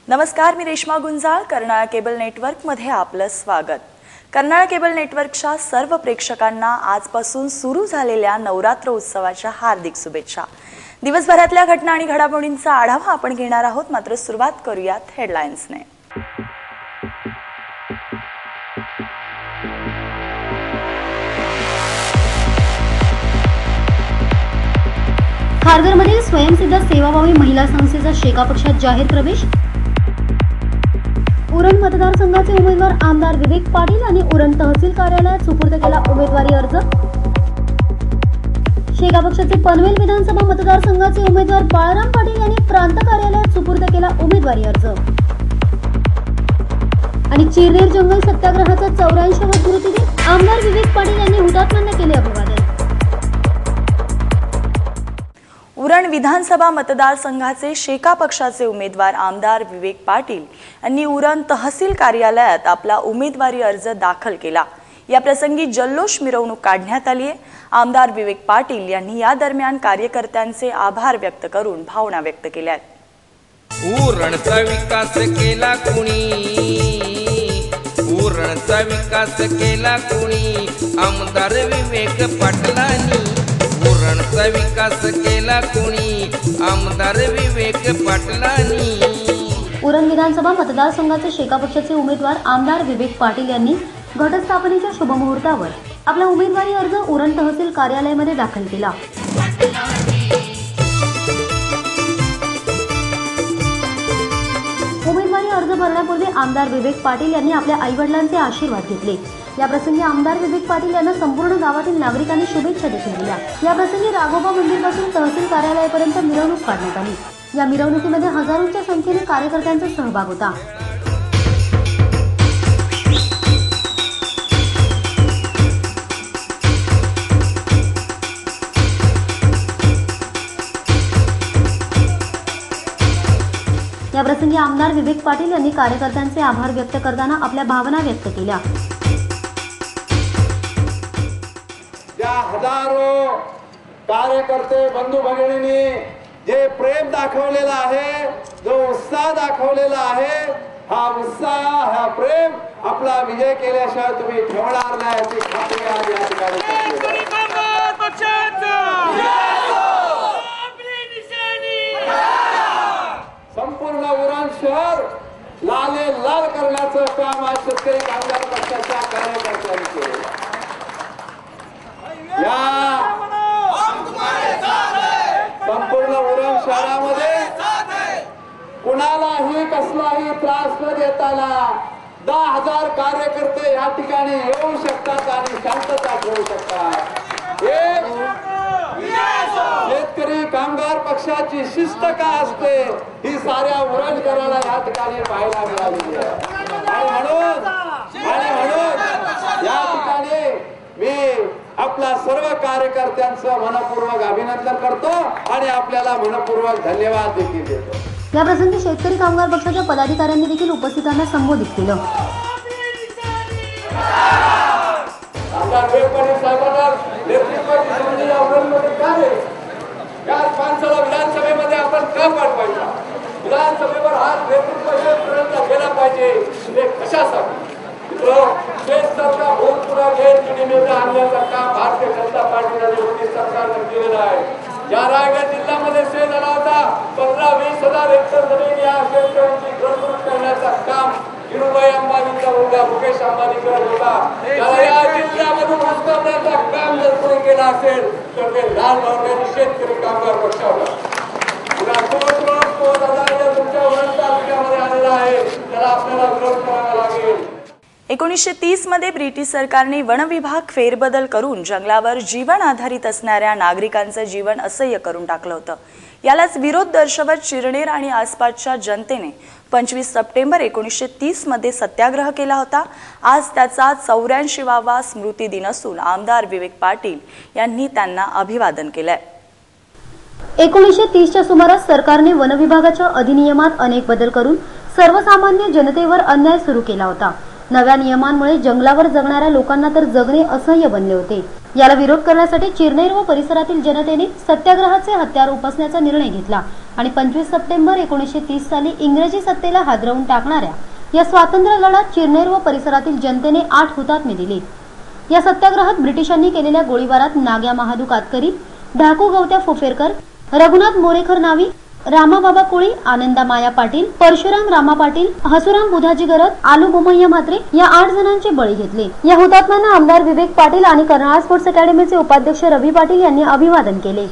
नमस्कार, मी रेश्मा गुंजाळ. कर्नाळा केबल नेटवर्कमध्ये आपलं स्वागत. कर्नाळा केबल नेटवर्कच्या सर्व प्रेक्षकांना आजपासून सुरू झालेल्या नवरात्र उत्सवाच्या हार्दिक शुभेच्छा. दिवसभरातल्या घटना आणि घडामोडींचा आढावा आपण घेणार आहोत. मात्र सुरुवात करूयात हेडलाईन्सने. खारघरमधील स्वयंसिद्ध सेवाभावी महिला संस्थेचा शेका पक्षात जाहीर प्रवेश. उरण मतदारसंघाचे उमेदवार आमदार विवेक पाटील यांनी उरण तहसील कार्यालयात सुपूर्द केला उमेदवारी अर्ज. शेका पक्षाचे पनवेल विधानसभा मतदारसंघाचे उमेदवार बाळाराम पाटील यांनी प्रांत कार्यालयात सुपूर्द केला उमेदवारी अर्ज. आणि चिरनेर जंगल सत्याग्रहाचा 84वा स्मृतिदिन, आमदार विवेक पाटील यांनी हुतात्म्यांना केले अभिवादन. उरण विधानसभा मतदारसंघाचे शेका पक्षाचे उमेदवार आमदार विवेक पाटील यांनी उरण तहसील कार्यालयात आपला उमेदवारी अर्ज दाखल केला. या प्रसंगी जल्लोष मिरवणूक काढण्यात आली आहे. आमदार विवेक पाटील यांनी या दरम्यान कार्यकर्त्यांचे आभार व्यक्त करून भावना व्यक्त केल्या. उरणचा विकास केला कुणी, उरणचा विकास केला कुणी, आमदार विवेक पाटलांनी. उरणचा विकास केला कुणी, आमदार विवेक पाटलांनी. उरण विधानसभा मतदारसंघाचे शेका पक्षाचे उमेदवार आमदार विवेक पाटील यांनी घटस्थापनेच्या शुभमुहूर्तावर आपला उमेदवारी अर्ज उरण तहसील कार्यालयामध्ये दाखल केला. उमेदवारी अर्ज भरण्यापूर्वी आमदार विवेक पाटील यांनी आपल्या आईवडिलांचे आशीर्वाद घेतले. या प्रसंगी आमदार विवेक पाटील यांना संपूर्ण गावातील नागरिकांनी शुभेच्छा देखील दिल्या. या प्रसंगी राघोबा मंदिरपासून तहसील कार्यालयापर्यंत मिरवणूक काढण्यात आली. या मिरवणुकीमध्ये हजारोंच्या संख्येने कार्यकर्त्यांचा सहभाग होता. या प्रसंगी आमदार विवेक पाटील यांनी कार्यकर्त्यांचे आभार व्यक्त करताना आपल्या भावना व्यक्त केल्या. ज्या हजारो कार्यकर्ते बंधू भगिनींनी जे प्रेम दाखवलेलं आहे, जो उत्साह दाखवलेला आहे, हा उत्साह, हा प्रेम आपला विजय केल्याशिवाय तुम्ही ठेवणार नाही याची खात्री आज या ठिकाणी. संपूर्ण उरण शहर लाले लाल करण्याचं काम आज शेतकरी कामगार पक्षाच्या कार्यकर्त्यांनी केलं. या संपूर्ण उरण शहरामध्ये कुणालाही कसलाही त्रास न देताना 10,000 कार्यकर्ते या ठिकाणी येऊ शकतात आणि शांतता ठेवू शकतात. शेतकरी कामगार पक्षाची शिस्त काय असते ही साऱ्या उरणकरांना या ठिकाणी पाहायला मिळालेली आहे. आणि म्हणून या ठिकाणी मी आपल्या सर्व कार्यकर्त्यांचं मनपूर्वक अभिनंदन करतो आणि आपल्याला मनपूर्वक धन्यवाद देखील देतो. या प्रसंगी शेतकरी कामगार पक्षाच्या पदाधिकाऱ्यांनी देखील उपस्थितांना संबोधित केलं. आमदार विवेक पाटील साहेबांना नेतृत्वाची संधी या उरणमध्ये काय आहे? या माणसाला विधानसभेमध्ये आपण का पाठवायचा? विधानसभेवर हा नेतृत्व गेला पाहिजे. हे कशासाठी? शेतकऱ्यांचा भूतपूर्व गेट आणण्याचं काम भारतीय जनता पार्टीने मोदी सरकारने केलेलं आहे. या रायगड जिल्ह्यामध्ये शेत आला होता 15-20 हजार हेक्टर जमीन या शेतकऱ्यांची घरकुल करण्याचं काम धीरूभाई अंबानींचा मुलगा मुकेश अंबानी करत होता. त्याला या जिल्ह्यामधून ऊस करण्याचं काम जर कोणी केलं असेल तर ते लाल भावनेने शेतकरी कामगार पक्षावर तुमच्या उरण तालुक्यामध्ये आलेला आहे. त्याला आपल्याला विरोध करावा लागेल. 1930 मध्ये ब्रिटिश सरकारने वन विभाग फेरबदल करून जंगलावर जीवन आधारित असणाऱ्या नागरिकांचं जीवन असह्य करून टाकलं होतं. यालाच विरोध दर्शवत चिरनेर आणि आसपासच्या जनतेने 25 सप्टेंबर 1930 मध्ये सत्याग्रह केला होता. आज त्याचा 84वा स्मृती दिन असून आमदार विवेक पाटील यांनी त्यांना अभिवादन केलंय. 1930च्या सुमारास सरकारने वन विभागाच्या अधिनियमात अनेक बदल करून सर्वसामान्य जनतेवर अन्याय सुरू केला होता. नव्या नियमांमुळे जंगलावर जगणाऱ्या लोकांना तर जगणे असह्य बनले होते. याला विरोध करण्यासाठी चिरनेर व परिसरातील जनतेने सत्याग्रहाचे हत्यार उपसण्याचा निर्णय घेतला आणि 25 सप्टेंबर 1930 साली इंग्रजी सत्तेला हादरवून टाकणाऱ्या या स्वातंत्र्य लढ्यात चिरनेर व परिसरातील जनतेने 8 हुतात्मे दिले। या सत्याग्रहात ब्रिटिशांनी केलेल्या गोळीबारात नाग्या महादू कातकरी, ढाकू गवत्या फोफेरकर, रघुनाथ मोरेखर नावी, रामाबाबा कोळी, आनंदा माया पाटील, परशुराम रामा पाटील, हसुराम बुधाजी गरज, आलू बोमय्या म्हात्रे या 8 जणांचे बळी घेतले। या हुतात्म्यांना आमदार विवेक पाटील आणि कर्नाळ स्पोर्ट्स अकॅडमीचे उपाध्यक्ष रवी पाटील यांनी अभिवादन केले।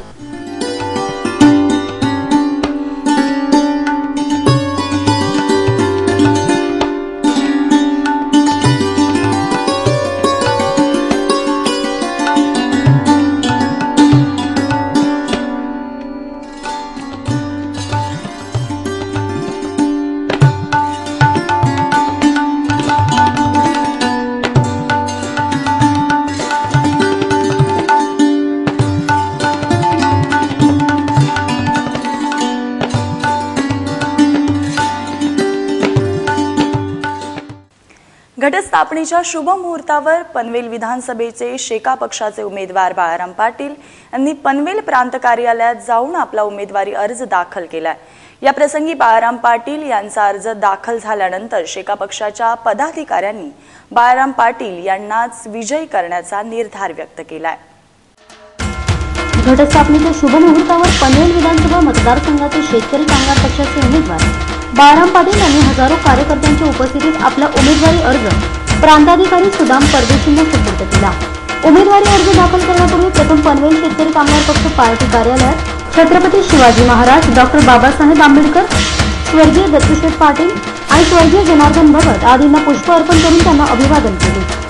घटस्थापनेच्या शुभ मुहूर्तावर पनवेल विधानसभेचे शेका पक्षाचे उमेदवार बाळाराम पाटील यांनी पनवेल प्रांत कार्यालयात जाऊन आपला उमेदवारी अर्ज दाखल केलाय। या प्रसंगी बाळाराम पाटील यांचा अर्ज दाखल झाल्यानंतर शेका पक्षाच्या पदाधिकाऱ्यांनी बाळाराम पाटील यांनाच विजयी करण्याचा निर्धार व्यक्त केलाय। घटस्थापनेच्या शुभ मुहूर्तावर पनवेल विधानसभा मतदारसंघाचे शेतकरी कामगार पक्षाचे उमेदवार बाळाराम पाटील यांनी हजारो कार्यकर्त्यांच्या उपस्थितीत आपला उमेदवारी अर्ज प्रांताधिकारी सुदाम परदेशींना सुपूर्द केला। उमेदवारी अर्ज दाखल करण्यापूर्वी प्रथम पनवेल शेतकरी कामगार पक्ष पार्टी कार्यालयात छत्रपती शिवाजी महाराज, डॉक्टर बाबासाहेब आंबेडकर, स्वर्गीय दत्तूशेठ पाटील आणि स्वर्गीय जनार्दन भगत आदींना पुष्प अर्पण करून त्यांना अभिवादन केले।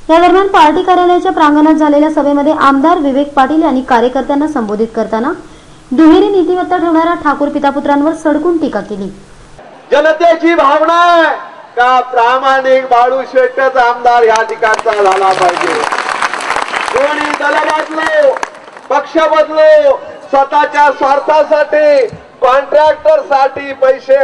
या दरम्यान पार्टी कार्यालयाच्या प्रांगणात झालेल्या सभेमध्ये आमदार विवेक पाटील यांनी कार्यकर्त्यांना संबोधित करताना दुहेरी नीतिमत्ता ठेवणाऱ्या ठाकूर पितापुत्रांवर सडकून टीका केली। जनतेची भावना आहे का प्रामाणिक बाळू शेठच आमदार या ठिकाणचा झाला पाहिजे। कोणी दल बदलो, पक्ष बदलो, स्वतःच्या स्वार्थासाठी, कॉन्ट्रॅक्टर साठी, पैसे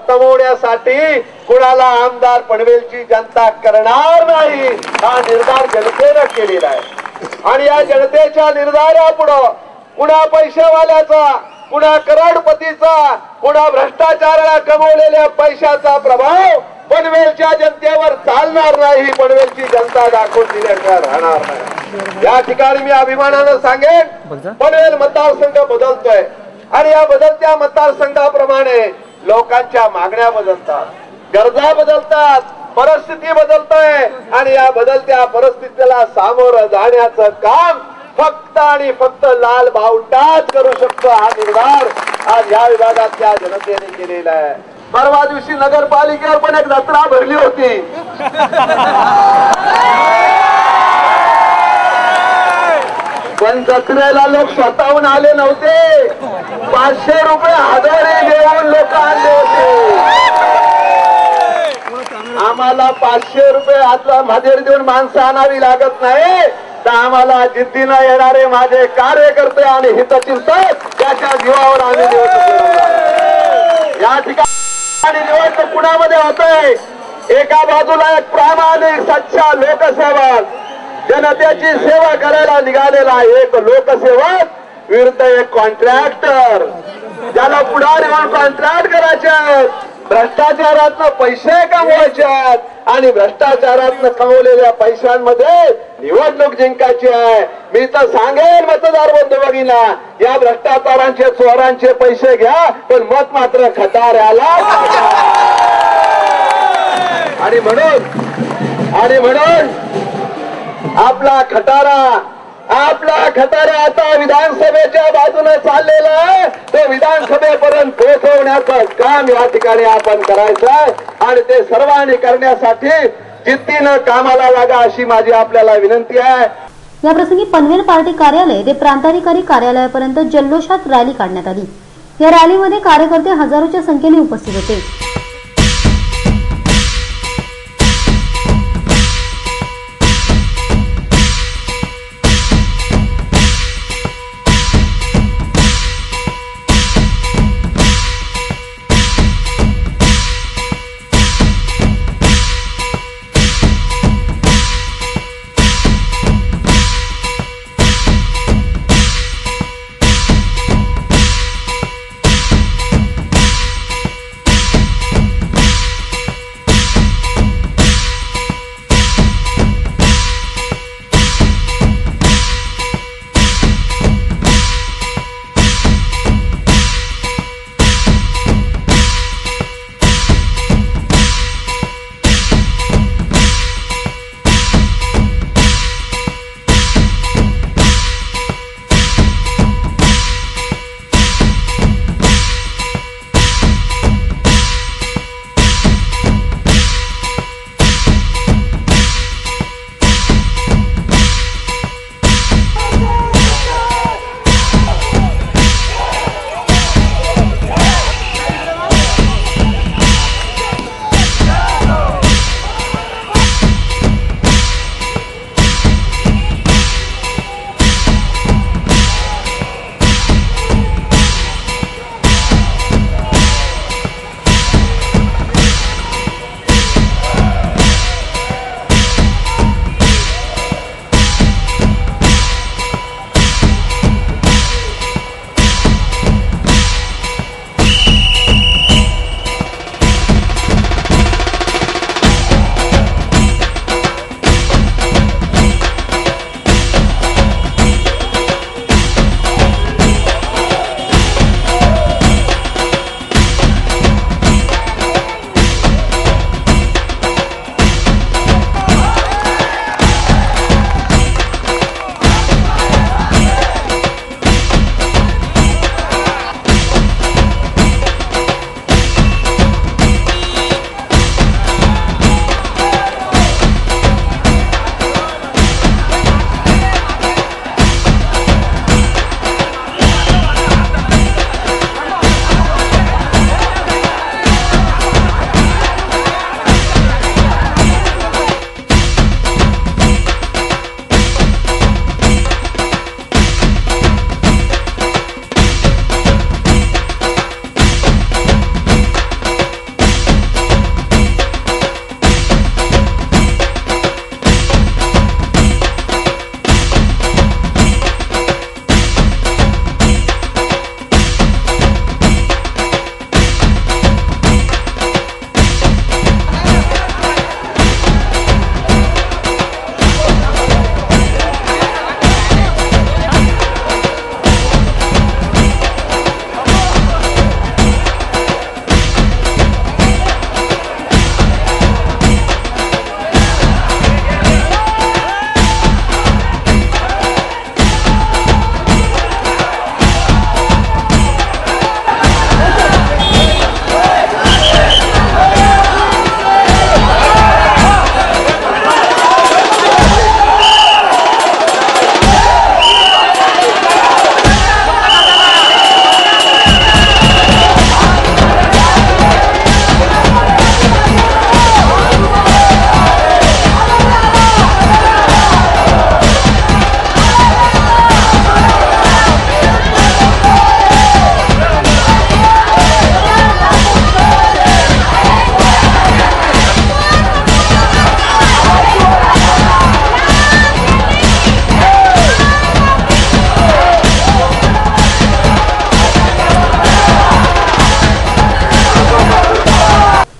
कमवण्यासाठी कुणाला आमदार पनवेलची जनता करणार नाही हा निर्धार जनतेने केलेला आहे। आणि या जनतेच्या निर्धारापुढे कुणा पैसेवाल्याचा, कुणा करोडपतीचा, कुणा भ्रष्टाचाराला कमवलेल्या पैशाचा प्रभाव पनवेलच्या जनतेवर चालणार नाही। पनवेलची जनता दाखवून दिल्याशिवाय राहणार नाही। या ठिकाणी मी अभिमानाने सांगेन पनवेल मतदारसंघ बदलतोय आणि या बदलत्या मतदारसंघाप्रमाणे लोकांच्या मागण्या बदलतात, गरजा बदलतात, परिस्थिती बदलतोय आणि या बदलत्या परिस्थितीला सामोरं जाण्याचं काम फक्त आणि फक्त लाल बावटाच करू शकतो हा निर्धार आज या विभागातल्या जनतेने केलेला आहे। परवा दिवशी नगरपालिकेवर पण एक जत्रा भरली होती। पण जत्रेला लोक स्वतःहून आले नव्हते, 500 रुपये हजारे देऊन लोक आले होते। आम्हाला 500 रुपये हातला हजेरी देऊन माणसं आणावी लागत नाही, तर आम्हाला जिद्दीनं येणारे माझे कार्यकर्ते आणि हितचिंतक त्याच्या जीवावर आम्ही निवडणूक या ठिकाणी निवडणूक कुणामध्ये होतंय। एका बाजूला एक प्रामाणिक सच्चा लोकसेवक जनतेची सेवा करायला निघालेला एक लोकसेवक, विरुद्ध एक कॉन्ट्रॅक्टर ज्याला पुढारी म्हणून कॉन्ट्रॅक्ट करायचे, भ्रष्टाचारातनं पैसे कमवायचे आणि भ्रष्टाचारातनं कमवलेल्या पैशांमध्ये निवडणूक जिंकायची आहे। मी तर सांगेन मतदार बंधू भगिनींना, या भ्रष्टाचारांचे चोरांचे पैसे घ्या पण मत मात्र खटाऱ्याला। आणि म्हणून आपला खटारा आपला खटारा आता विधानसभेच्या बाजूने चाललेला आहे, तो विधानसभेपर्यंत पोहोचवण्याचं काम या ठिकाणी आपण करायचं आहे आणि ते सर्वांनी करण्यासाठी जिद्दीनं कामाला लागा अशी माझी आपल्याला विनंती आहे. या प्रसंगी पनवेल पार्टी कार्यालय ते प्रांताधिकारी कार्यालयापर्यंत जल्लोषात रॅली काढण्यात आली. या रॅलीमध्ये कार्यकर्ते हजारोच्या संख्येने उपस्थित होते.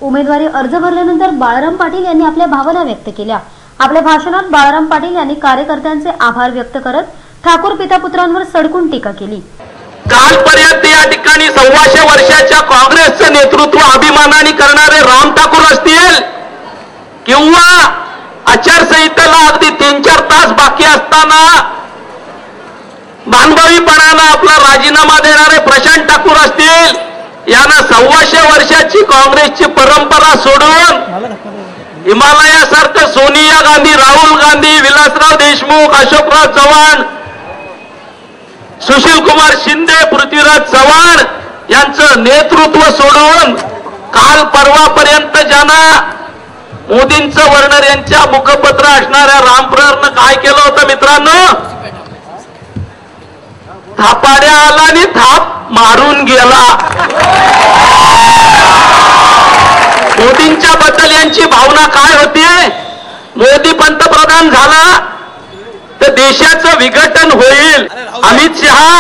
उमेदवारी अर्ज भरल्यानंतर बाळाराम पाटील यांनी आपल्या भावना व्यक्त केल्या। आपल्या भाषणात बाळाराम पाटील यांनी कार्यकर्त्यांचे आभार व्यक्त करत ठाकूर पितापुत्रांवर सडकून टीका केली। कालपर्यंत या ठिकाणी 125 वर्षाच्या काँग्रेसचं नेतृत्व अभिमानाने करणारे राम ठाकूर असतील किंवा आचारसंहितेला अगदी 3-4 तास बाकी असताना अनभवीपणानं आपला राजीनामा देणारे प्रशांत ठाकूर असतील, यानं 125 वर्षाची काँग्रेसची परंपरा सोडून हिमालयासारखं सोनिया गांधी, राहुल गांधी, विलासराव देशमुख, अशोकराव चव्हाण, सुशील कुमार शिंदे, पृथ्वीराज चव्हाण यांचं नेतृत्व सोडून काल परवापर्यंत ज्यांना मोदींचं वर्णर यांच्या मुखपत्र असणाऱ्या रामप्रवरनं काय केलं होतं मित्रांनो? थापाड्या आला आणि थाप मारून गेला. मोदींच्या बद्दल यांची भावना काय होती? मोदी पंतप्रधान झाला तर देशाचं विघटन होईल. अमित शहा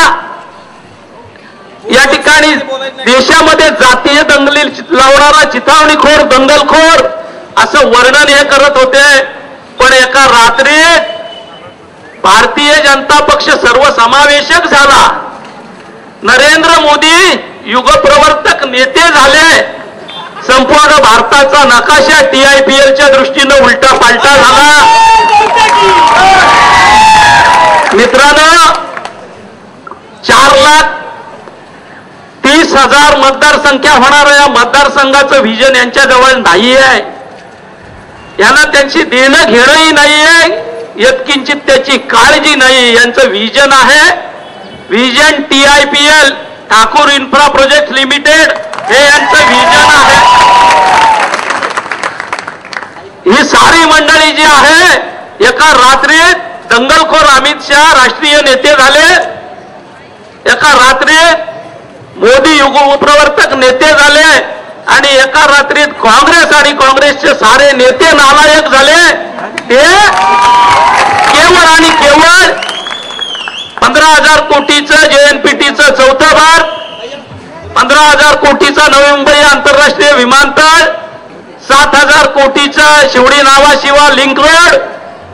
या ठिकाणी देशामध्ये जातीय दंगली लावणारा चिथावणीखोर, दंगलखोर असं वर्णन हे करत होते. पण एका रात्रीत भारतीय जनता पक्ष सर्वसमावेशक झाला. नरेंद्र मोदी युगप्रवर्तक नेते झाले. संपूर्ण भारताचा नकाशा TIPLच्या दृष्टीनं उलटा पालटा झाला. मित्रांनो, 4,30,000 मतदारसंख्या होणाऱ्या या मतदारसंघाचं व्हिजन यांच्याजवळ नाही आहे. यांना त्यांची देणं घेणंही नाहीये, यत्किंचित त्याची काळजी नाही. यांचं व्हिजन आहे, vision TIPL, Thakur infra project limited, हे यांचं व्हिजन आहे. ही सारी मंडळी जी आहे, एका रात्रीत दंगलखोर अमित शहा राष्ट्रीय नेते झाले, एका रात्रीत मोदी युगप्रवर्तक नेते झाले, आणि एका रात्रीत काँग्रेस आणि काँग्रेसचे सारे नेते नालायक झाले. ते केवळ आणि केवळ 15,000 कोटीचं JNPTचं चौथं भाग, 15,000 कोटीचा नवी मुंबई आंतरराष्ट्रीय विमानतळ, 7,000 कोटीचं शिवडी नावाशिवा लिंक रोड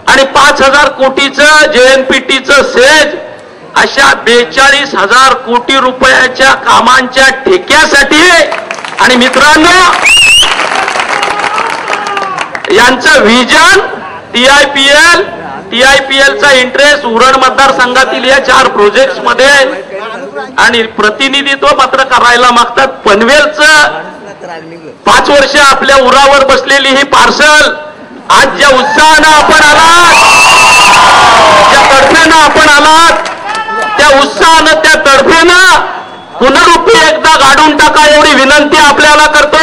आणि 5,000 कोटीचं JNPTचं सेज, अशा 42,000 कोटी रुपयाच्या कामांच्या ठेक्यासाठी. आणि मित्रांनो, यांचं व्हिजन TIPLचा इंटरेस्ट उरण मतदारसंघातील या 4 प्रोजेक्ट्स मध्ये, आणि प्रतिनिधित्व मात्र करायला मागतात पनवेलचं. 5 वर्ष आपल्या उरावर बसलेली ही पार्सल आज ज्या उत्साहानं आपण आलात, ज्या तडफेनं आपण आलात, त्या उत्साहानं, त्या तडफेनं पुनरुपी एकदा गाडून टाका एवढी विनंती आपल्याला करतो.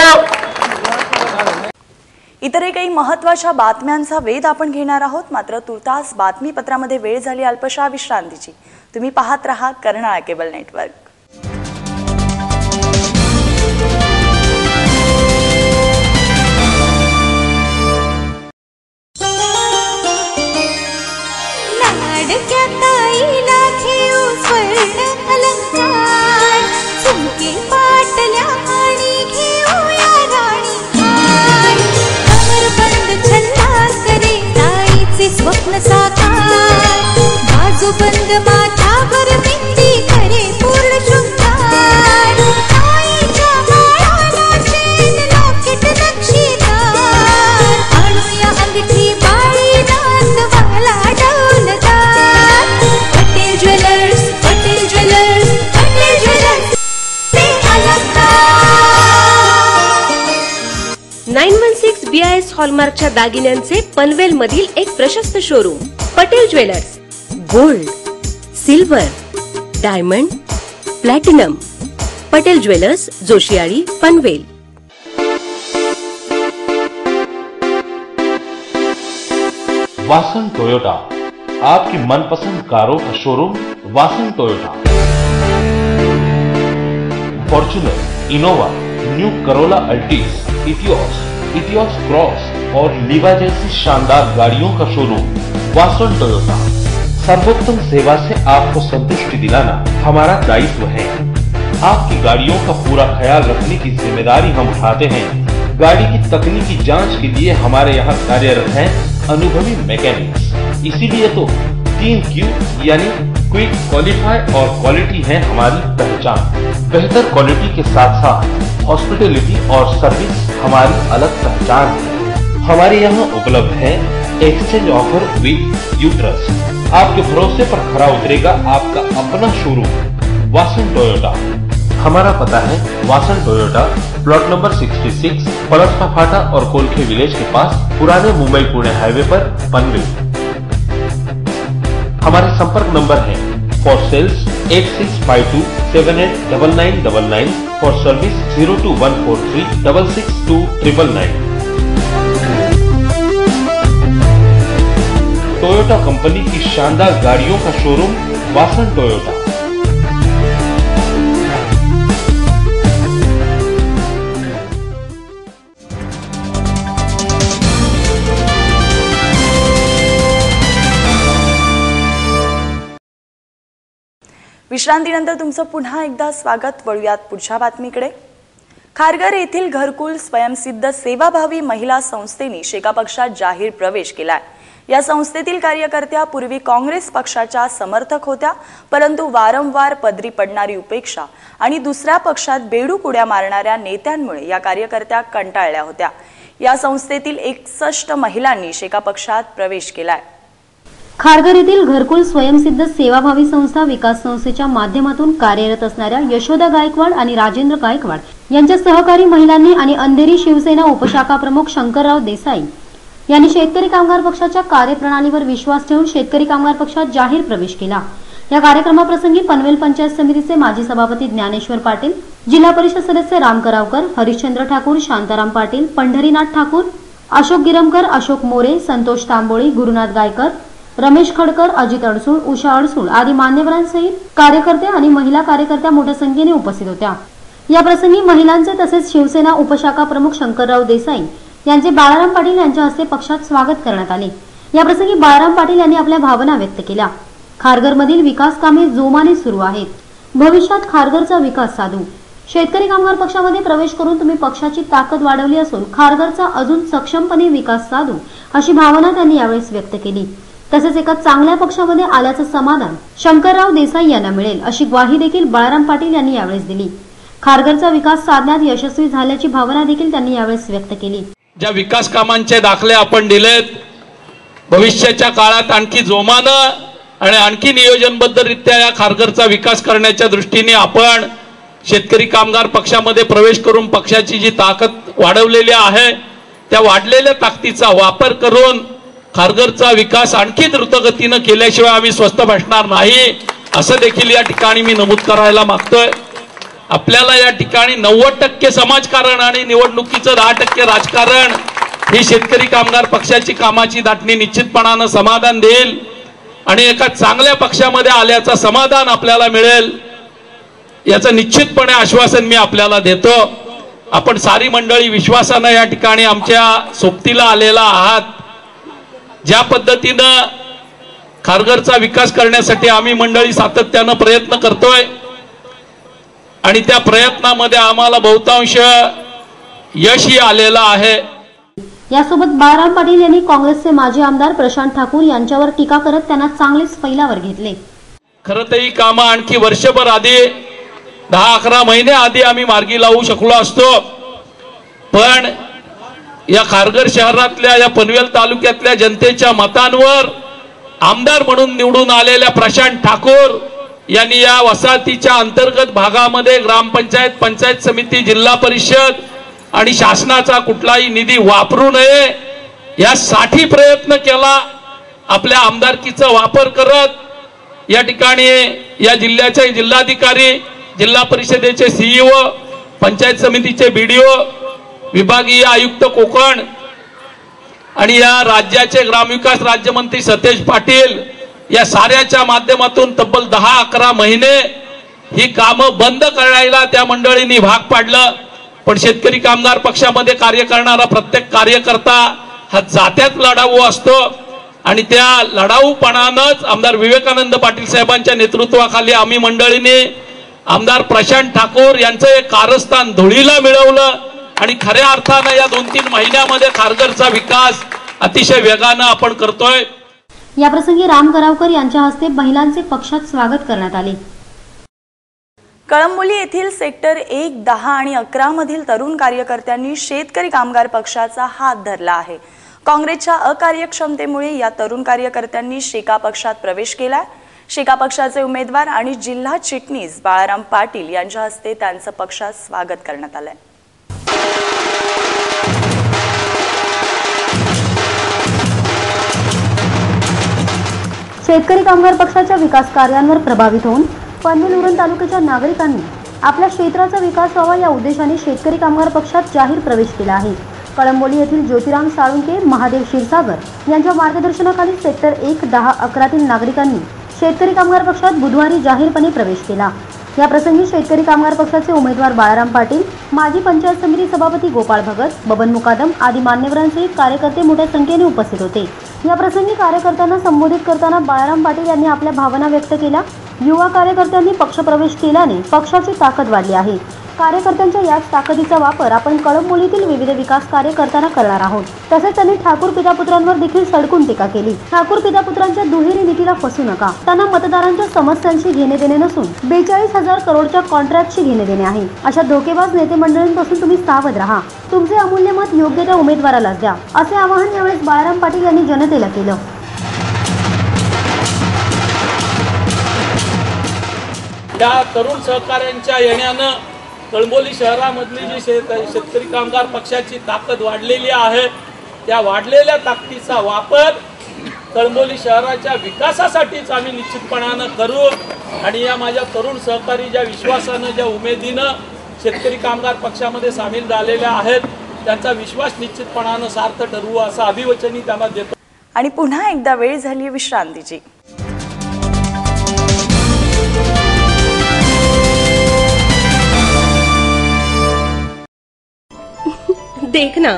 इतरही काही महत्त्वाच्या बातम्यांचा वेध आपण घेणार आहोत. मात्र तुर्तास बातमीपत्रामध्ये वेळ झाली अल्पशा विश्रांतीची. तुम्ही पाहत रहा कर्नाळा केबल नेटवर्क. स्वप्न साकार बाजूबंद माथ्यावर बिंदी करे पूर्ण शृंगार. आईच्या बाळाला चेन लॉकेट नक्षीदार, आणूया अंगठी बाळी नातवाला डौलदार. Patel jewellers, Patel jewellers, Patel jewellers ते अलंकार. 916 BIS हॉलमार्कच्या दागिन्यांचे पनवेल मधील एक प्रशस्त showroom Patel jewellers. Gold, silver, diamond, platinum. Patel jewellers, जोशियाळी, पनवेल. वासन टोयोटा, आपकी मनपसंद कारों का showroom Vasan Toyota. Fortuner, Innova, new Corolla Altis, Etios Cross और लीवा जैसी शानदार गाड़ियों का शोरूम वासन टोयोटा. सर्वोत्तम सेवा से आपको संतुष्टि दिलाना हमारा दायित्व है. आपकी गाड़ियों का पूरा ख्याल रखने की जिम्मेदारी हम उठाते हैं. गाड़ी की तकनीकी जांच के लिए हमारे यहाँ कार्यरत हैं अनुभवी मैकेनिक्स. इसीलिए तो 3Q यानी क्विक, क्वालिफाई और क्वालिटी है हमारी पहचान. बेहतर क्वालिटी के साथ साथ हॉस्पिटलिटी और सर्विस हमारी अलग पहचान है. हमारे यहाँ उपलब्ध है एक्सचेंज ऑफर विद यूट्रस. आपके भरोसे पर खरा उतरेगा आपका अपना शोरूम वासन टोयोटा। हमारा पता है Vasan Toyota, plot number 66, Palaspa Phata और कोलखे विलेज के पास, पुराने मुंबई पुणे हाईवे पर, पनवेल। हमारे संपर्क नंबर है for sales 8652789999, for service 02143662999। Toyota company की शानदार गाड़ियों का शोरूम वासन टोयोटा। विश्रांतीनंतर तुमचं पुन्हा एकदा स्वागत। वळूयात पुढच्या बातमीकडे। खारघर येथील घरकुल स्वयंसिद्ध सेवाभावी महिला संस्थेने शेका पक्षात जाहीर प्रवेश केलाय। या संस्थेतील कार्यकर्त्या पूर्वी काँग्रेस पक्षाच्या समर्थक होत्या, परंतु वारंवार पदरी पडणारी उपेक्षा आणि दुसऱ्या पक्षात बेडूक उड्या मारणाऱ्या नेत्यांमुळे या कार्यकर्त्या कंटाळल्या होत्या। या संस्थेतील 61 महिलांनी शेका पक्षात प्रवेश केलाय। खारघर येथील घरकुल स्वयंसिद्ध सेवाभावी संस्था विकास संस्थेच्या माध्यमातून कार्यरत असणाऱ्या यशोदा गायकवाड आणि राजेंद्र गायकवाड यांच्या सहकारी महिलांनी आणि अंधेरी शिवसेना उपशाखा प्रमुख शंकरराव देसाई यांनी शेतकरी कामगार पक्षाच्या कार्यप्रणालीवर विश्वास ठेवून शेतकरी कामगार पक्षात जाहीर प्रवेश केला। या कार्यक्रमाप्रसंगी पनवेल पंचायत समितीचे माजी सभापती ज्ञानेश्वर पाटील, जिल्हा परिषद सदस्य राम करावकर, हरिश्चंद्र ठाकूर, शांताराम पाटील, पंढरीनाथ ठाकूर, अशोक गिरमकर, अशोक मोरे, संतोष तांबोळी, गुरुनाथ गायकर, रमेश खडकर, अजित अडसूळ, उषा अडसूळ आदी मान्यवरांसहित कार्यकर्ते आणि महिला कार्यकर्त्या मोठ्या संख्येने उपस्थित होत्या। या प्रसंगी महिलांचे तसेच शिवसेना उपशाखा प्रमुख शंकरराव देसाई यांचे बाळाराम पाटील यांच्या हस्ते पक्षात स्वागत करण्यात आले। या प्रसंगी बाळाराम पाटील यांनी आपल्या भावना व्यक्त केल्या। खारघरमधील विकास कामे जोमाने सुरू आहेत। भविष्यात खारघरचा विकास साधू। शेतकरी कामगार पक्षामध्ये प्रवेश करून तुम्ही पक्षाची ताकद वाढवली असून खारघरचा अजून सक्षमपणे विकास साधू अशी भावना त्यांनी यावेळी व्यक्त केली। तसेच एका चांगल्या पक्षामध्ये आल्याचं समाधान शंकरराव देसाई यांना मिळेल अशी ग्वाही देखील बाळाराम पाटील यांनी यावेळी दिली। खारघरचा विकास साधण्यात यशस्वी झाल्याची भावना देखील त्यांनी यावेळी व्यक्त केली। ज्या विकास कामांचे दाखले आपण दिलेत, भविष्याच्या काळात आणखी जोमानं आणि आणखी नियोजनबद्धरित्या या खारघरचा विकास करण्याच्या दृष्टीने आपण शेतकरी कामगार पक्षामध्ये प्रवेश करून पक्षाची जी ताकद वाढवलेली आहे त्या वाढलेल्या ताकदीचा वापर करून खारघरचा विकास आणखी द्रुतगतीनं केल्याशिवाय आम्ही स्वस्थ बसणार नाही असं देखील या ठिकाणी मी नमूद करायला मागतोय। आपल्याला या ठिकाणी 90% समाजकारण आणि निवडणुकीचं 10% राजकारण ही शेतकरी कामगार पक्षाची कामाची दाटणी निश्चितपणानं समाधान देईल आणि एका चांगल्या पक्षामध्ये आल्याचं समाधान आपल्याला मिळेल याचं निश्चितपणे आश्वासन मी आपल्याला देतो। आपण सारी मंडळी विश्वासानं या ठिकाणी आमच्या सोबतीला आलेला आहात। ज्या पद्धतीनं खारघरचा विकास करण्यासाठी आम्ही मंडळी सातत्यानं प्रयत्न करतोय आणि त्या प्रयत्नामध्ये आम्हाला बहुतांश यशही आलेलं आहे। यासोबत बाळाराम पाटील यांनी काँग्रेसचे माजी आमदार प्रशांत ठाकूर यांच्यावर टीका करत त्यांना चांगलेच फैलावर घेतले। खरं तर ही कामं आणखी वर्षभर आधी 10-11 महिने आधी आम्ही मार्गी लावू शकलो असतो, पण या खारघर शहरातल्या या पनवेल तालुक्यातल्या जनतेच्या मतांवर आमदार म्हणून निवडून आलेल्या प्रशांत ठाकूर यांनी या वसाहतीच्या अंतर्गत भागामध्ये ग्रामपंचायत, पंचायत समिती, जिल्हा परिषद आणि शासनाचा कुठलाही निधी वापरू नये यासाठी प्रयत्न केला। आपल्या आमदारकीचा वापर करत या ठिकाणी या जिल्ह्याचे जिल्हाधिकारी, जिल्हा परिषदेचे सीईओ, पंचायत समितीचे बीडीओ, विभागीय आयुक्त कोकण आणि या राज्याचे ग्रामविकास राज्यमंत्री सतेज पाटील या साऱ्याच्या माध्यमातून तब्बल 10-11 महिने ही कामं बंद करायला त्या मंडळींनी भाग पाडलं। पण शेतकरी कामगार पक्षामध्ये कार्य करणारा प्रत्येक कार्यकर्ता हा जात्यात लढाऊ असतो आणि त्या लढाऊपणानंच आमदार विवेकानंद पाटील साहेबांच्या नेतृत्वाखाली आम्ही मंडळींनी आमदार प्रशांत ठाकूर यांचं एक कारस्थान धुळीला मिळवलं आणि खऱ्या अर्थानं या 2-3 महिन्यामध्ये खारघरचा विकास अतिशय वेगानं आपण करतोय। या प्रसंगी राम करावकर यांच्या हस्ते महिलांचे पक्षात स्वागत करण्यात आले। कळंबोली येथील सेक्टर 1, 10 आणि 11 मधील तरुण कार्यकर्त्यांनी शेतकरी कामगार पक्षाचा हात धरला आहे। काँग्रेसच्या अकार्यक्षमतेमुळे या तरुण कार्यकर्त्यांनी शेका पक्षात प्रवेश केला। शेका पक्षाचे उमेदवार आणि जिल्हा चिटणीस बाळाराम पाटील यांच्या हस्ते त्यांचं पक्षात स्वागत करण्यात आलंय। शेतकरी कामगार पक्षाच्या विकास कार्यांवर प्रभावित होऊन पनवेल उरण तालुक्याच्या नागरिकांनी आपल्या क्षेत्राचा विकास व्हावा या उद्देशाने शेतकरी कामगार पक्षात जाहीर प्रवेश केला आहे। कळंबोली येथील ज्योतिराम साळुंके, महादेव क्षीरसागर यांच्या मार्गदर्शनाखाली सेक्टर 1, 10, 11 नागरिकांनी शेतकरी कामगार पक्षात बुधवारी जाहीरपणे प्रवेश केला। या प्रसंगी शेतकरी कामगार पक्षाचे उमेदवार बाळाराम पाटील, माजी पंचायत समिती सभापती गोपाळ भगत, बबन मुकादम आदी मान्यवरांसहित कार्यकर्ते मोठ्या संख्येने उपस्थित होते। या प्रसंगी कार्यकर्त्यांना संबोधित करताना बाळाराम पाटील यांनी आपल्या भावना व्यक्त केल्या। युवा कार्यकर्त्यांनी पक्षप्रवेश केल्याने पक्षाची ताकद वाढली आहे। कार्यकर्त्यांच्या याच ताकदीचा वापर आपण कळंबोलीतील विविध विकास कार्य करताना करणार आहोत। तसेच त्यांनी ठाकूर पितापुत्रांवर देखील सडकून टीका केली। ठाकूर पितापुत्रांच्या दुहेरी नीतीला फसू नका। त्यांना मतदारांच्या समस्यांशी घेणे देणे नसून 42,000 करोडच्या कॉन्ट्रॅक्टशी घेणे देणे आहे। अशा धोकेबाज नेते मंडळींपासून तुम्ही सावध राहा। तुमचे अमूल्य मत योग्य त्या उमेदवारालाच द्या, असे आवाहन यावेळेस बाळाराम पाटील यांनी जनतेला केलं। या तरुण सहकाऱ्यांच्या येण्यानं कळंबोली शहरामधली जी शेतकरी कामगार पक्षाची ताकद वाढलेली आहे, त्या वाढलेल्या ताकदीचा वापर कळंबोली शहराच्या विकासासाठीच आम्ही निश्चितपणानं करू। आणि या माझ्या तरुण सहकारी ज्या विश्वासानं, ज्या उमेदीनं शेतकरी कामगार पक्षामध्ये सामील झालेल्या आहेत, त्यांचा विश्वास निश्चितपणानं सार्थ ठरवू असं अभिवचनही त्यांना देतो। आणि पुन्हा एकदा वेळ झाली विश्रांतीची। देखना,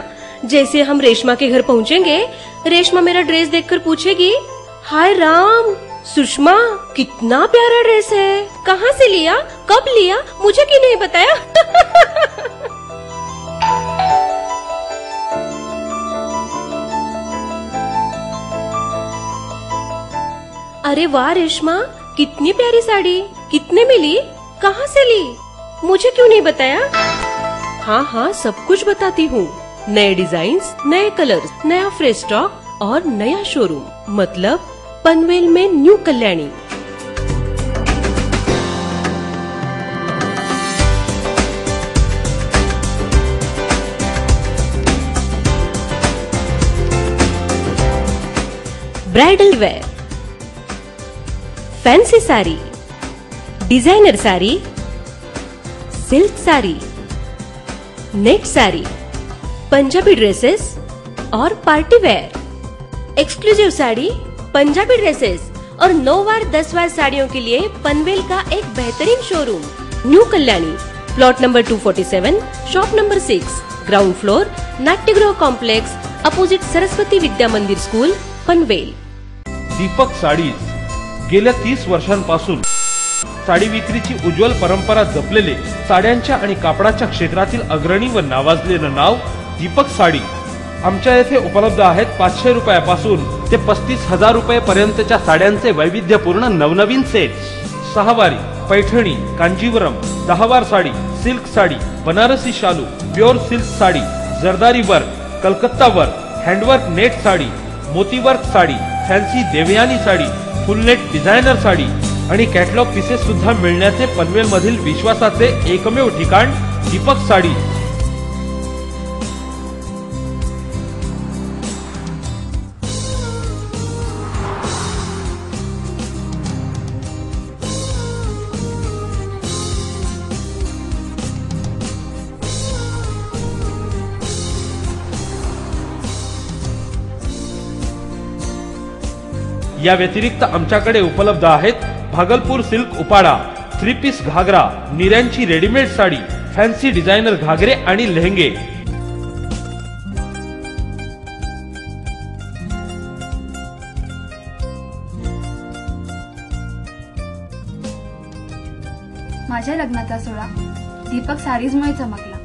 जैसे हम रेशमा के घर पहुंचेंगे, रेशमा मेरा ड्रेस देखकर पूछेगी, हाय राम सुषमा कितना प्यारा ड्रेस है, कहाँ से लिया, कब लिया, मुझे क्यों नहीं बताया। अरे वाह रेशमा, कितनी प्यारी साड़ी, कितने में ली, कहाँ से ली, मुझे क्यों नहीं बताया। हाँ हाँ सब कुछ बताती हूँ। नए डिजाइन्स, नए कलर्स, नया फ्रेश स्टॉक और नया शोरूम, मतलब पनवेल में new Kalyani. Bridal wear, fancy sari, designer sari, silk sari, net sari, Punjabi dresses और party wear, exclusive sari, Punjabi dresses और 9 वार 10 वार साड़ियों के लिए पनवेल का एक बेहतरीन showroom new Kalyani, plot number 247, shop number 6, ground floor, नाट्यगृह कॉम्प्लेक्स, अपोजिट सरस्वती विद्या मंदिर स्कूल, पनवेल। दीपक साडीज गेल्या 30 वर्षांपासून साडी विक्रीची उज्ज्वल परंपरा जपलेले साड्यांच्या आणि कापडाच्या क्षेत्रातील अग्रणी व नावाजलेलं नाव दीपक साडी। आमच्या येथे उपलब्ध आहेत 500 रुपयापासून ते 35,000 रुपये पर्यंतच्या साड्यांचे वैविध्यपूर्ण नवनवीन सेट। 6 वारी, पैठणी, कांजीवरम, 10 वार साडी, सिल्क साडी, बनारसी शालू, प्युअर सिल्क साडी, जरदारी work, Calcutta work, handwork net sari, मोती work sari, fancy Devyani sari, full net designer sari आणि कॅटलॉग पीसेस सुद्धा मिळण्याचे पनवेल मधील विश्वासाचे एकमेव ठिकाण दीपक साडी। या व्यतिरिक्त आमच्याकडे उपलब्ध आहेत भागलपूर सिल्क उपाडा, 3 पीस घागरा, निऱ्यांची रेडीमेड साडी, फॅन्सी डिझायनर घागरे आणि लेहंगे। माझ्या लग्नाचा सोहळा दीपक साडीजमुळे चमकला,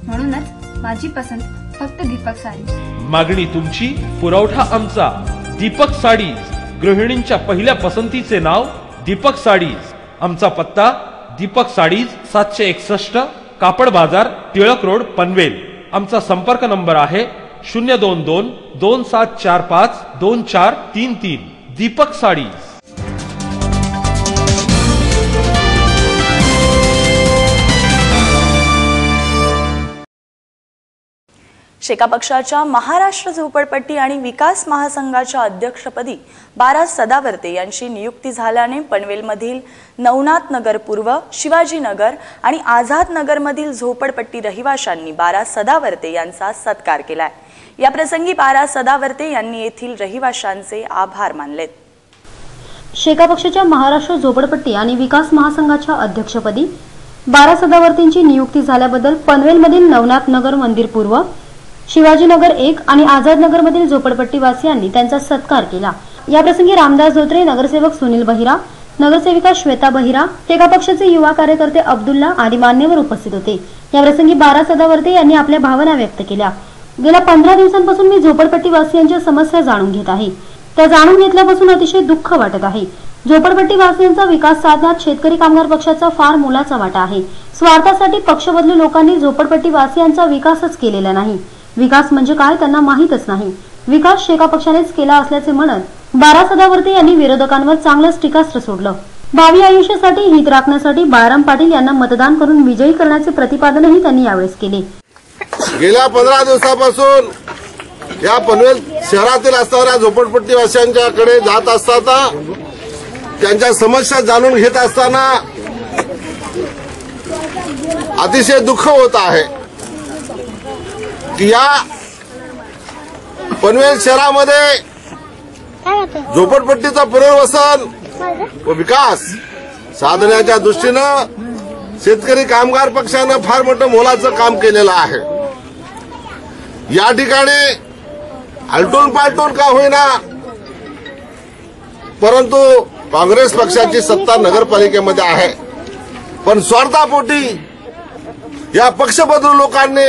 म्हणूनच माझी पसंत फक्त दीपक साडी। मागणी तुमची, पुरवठा आमचा। दीपक साडीज, गृहिणींच्या पहिल्या पसंतीचे नाव दीपक साडीज। आमचा पत्ता दीपक साडीज 761 कापड बाजार, टिळक रोड, पनवेल। आमचा संपर्क नंबर आहे 022 2745 2433. दीपक साडी. शेका पक्षाच्या महाराष्ट्र झोपडपट्टी आणि विकास महासंघाच्या अध्यक्षपदी बारा सदावर्ते यांची नियुक्ती झाल्याने पनवेलमधील नवनाथ नगर पूर्व, शिवाजी नगर आणि आझाद नगरमधील झोपडपट्टी रहिवाशांनी बारा सदावर्ते यांचा सत्कार केलाय. या प्रसंगी बारा सदावर्ते यांनी येथील रहिवाशांचे आभार मानलेत. शेका पक्षाच्या महाराष्ट्र झोपडपट्टी आणि विकास महासंघाच्या अध्यक्षपदी बारा सदावर्तींची नियुक्ती झाल्याबद्दल पनवेलमधील नवनाथ नगर मंदिर पूर्व, शिवाजीनगर 1 आणि आझाद नगरमधील झोपडपट्टीवासियांनी त्यांचा सत्कार केला. या प्रसंगी रामदास धोत्रे, नगरसेवक सुनील बहिरा, नगरसेविका श्वेता बहिरा, शेका पक्षाचे युवा कार्यकर्ते अब्दुल्ला आदी मान्यवर उपस्थित होते. या प्रसंगी बारा सदावर्ते यांनी आपल्या भावना व्यक्त केल्या. गेल्या 15 दिवसांपासून मी झोपडपट्टीवासियांच्या समस्या जाणून घेत आहे. त्या जाणून घेतल्यापासून अतिशय दुःख वाटत आहे. झोपडपट्टीवासियांचा विकास साधण्यात शेतकरी कामगार पक्षाचा फार मोलाचा वाटा आहे. स्वार्थासाठी पक्ष बदलू लोकांनी झोपडपट्टीवासियांचा विकासच केलेला नाही. विकास म्हणजे काय त्यांना माहीतच नाही. विकास शेका पक्षानेच केला असल्याचे म्हणत बारा सदावर्ते यांनी विरोधकांवर चांगलंच टीकास्त्र सोडलं. भावी आयुष्यासाठी हित राखण्यासाठी बाळाराम पाटील यांना मतदान करून विजयी करण्याचे प्रतिपादनही त्यांनी यावेळेस केले. गेल्या 15 दिवसापासून या पनवेल शहरातील असणाऱ्या झोपडपट्टीवासियांच्याकडे जात असताना त्यांच्या समस्या जाणून घेत असताना अतिशय दुःख होत आहे की या पनवेल शहरामध्ये झोपडपट्टीचं पुनर्वसन व विकास साधण्याच्या दृष्टीनं शेतकरी कामगार पक्षानं फार मोठं मोलाचं काम केलेलं आहे. या ठिकाणी आलटून पालटून का होईना परंतु काँग्रेस पक्षाची सत्ता नगरपालिकेमध्ये आहे, पण स्वार्थापोटी या पक्षबदलू लोकांनी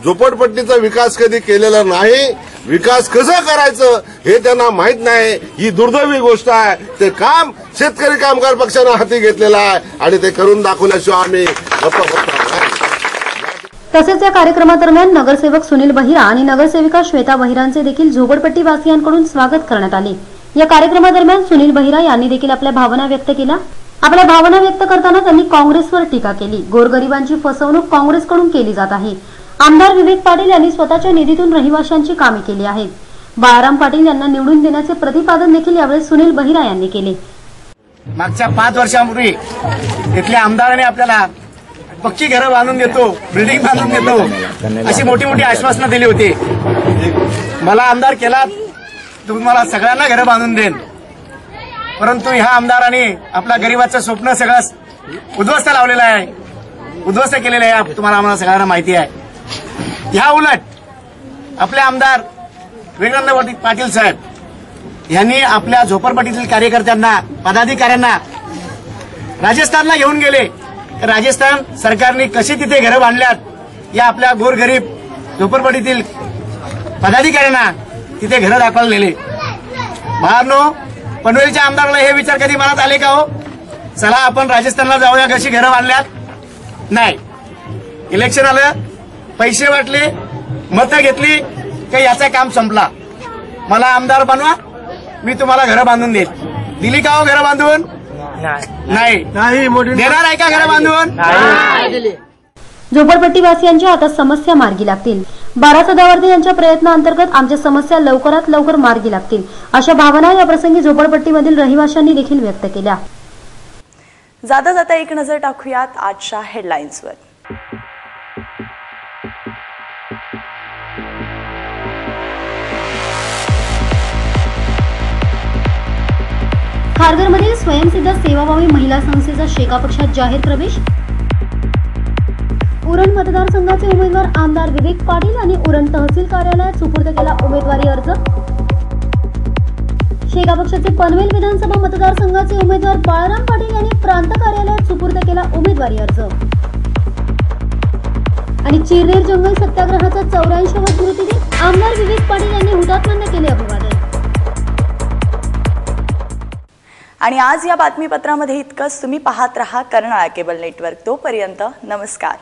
झोपडपट्टीचा विकास कधी केलेला नाही. विकास कसं करायचं हे त्यांना माहित नाही. ही दुर्दैवी गोष्ट आहे. ते काम शेतकरी कामगार पक्षानं हाती घेतलेलं आहे आणि ते करून दाखवल्याशिवाय आम्ही गप्प बसणार नाही. तसेच या कार्यक्रमादरम्यान नगरसेवक सुनील बहिरा आणि नगरसेविका श्वेता बहिरांचे देखील झोपडपट्टीवासियांकडून स्वागत करण्यात आले. या कार्यक्रमादरम्यान सुनील बहिरा यांनी देखील आपल्या भावना व्यक्त केल्या. आपल्या भावना व्यक्त करताना त्यांनी काँग्रेसवर टीका केली. गोरगरिबांची फसवणूक काँग्रेसकडून केली जात आहे. आमदार विवेक पाटील यांनी स्वतःच्या निधीतून रहिवाशांची कामे केली आहेत. बाळाराम पाटील यांना निवडून देण्याचे प्रतिपादन देखील यावेळी सुनील बहिरा यांनी केले. मागच्या 5 वर्षांपूर्वी इथल्या आमदारांनी आपल्याला पक्की घरं बांधून देतो, बिल्डिंग बांधून देतो अशी मोठी मोठी आश्वासनं दिली होती. मला आमदार केला तुम्हाला सगळ्यांना घरं बांधून देईन, परंतु ह्या आमदारांनी आपल्या गरीबाचं स्वप्न सगळं उद्ध्वस्त लावलेलं आहे, उद्ध्वस्त केलेलं आहे. तुम्हाला आम्हाला सगळ्यांना माहिती आहे. ह्या उलट आपले आमदार विवेकानंद पाटील साहेब यांनी आपल्या झोपडपट्टीतील कार्यकर्त्यांना, पदाधिकाऱ्यांना राजस्थानला घेऊन गेले. राजस्थान सरकारने कशी तिथे घरं बांधल्यात या आपल्या गोरगरीब झोपडपट्टीतील पदाधिकाऱ्यांना तिथे घरं दाखवायला नेले. बाहेरनो पनवेलच्या आमदाराला हे विचार कधी मनात आले का हो, चला आपण राजस्थानला जाऊया, कशी घरं बांधल्यात? नाही. इलेक्शन आलं, पैसे वाटले, मतं घेतली की याचं काम संपला. मला आमदार बनवा, मी तुम्हाला घरं बांधून देईल. दिली का हो घरं बांधून? नाही. देणार आहे का घरं बांधून? झोपडपट्टीवासियांच्या आता समस्या मार्गी लागतील. बारा सदावर्ते यांच्या प्रयत्नांतर्गत आमच्या समस्या लवकरात लवकर मार्गी लागतील अशा भावना या प्रसंगी झोपडपट्टीमधील रहिवाशांनी देखील व्यक्त केल्या. जाता जाता एक नजर टाकूयात आजच्या हेडलाईन्सवर. खारघरमधील स्वयंसिद्ध सेवाभावी महिला संस्थेचा शेका पक्षात जाहीर प्रवेश. उरण मतदारसंघाचे उमेदवार आमदार विवेक पाटील यांनी उरण तहसील कार्यालयात सुपूर्द केला उमेदवारी अर्ज. शेका पक्षाचे पनवेल विधानसभा मतदारसंघाचे उमेदवार बाळाराम पाटील यांनी प्रांत कार्यालयात सुपूर्द केला उमेदवारी अर्ज. आणि चिरनेर जंगल सत्याग्रहाचा 84वा स्मृतिदिन आमदार विवेक पाटील यांनी हुतात्म्यांना केले अभिवादन. आणि आज या बातमीपत्रामध्ये इतकंच. तुम्ही पाहत रहा कर्नाळा केबल नेटवर्क. तोपर्यंत नमस्कार.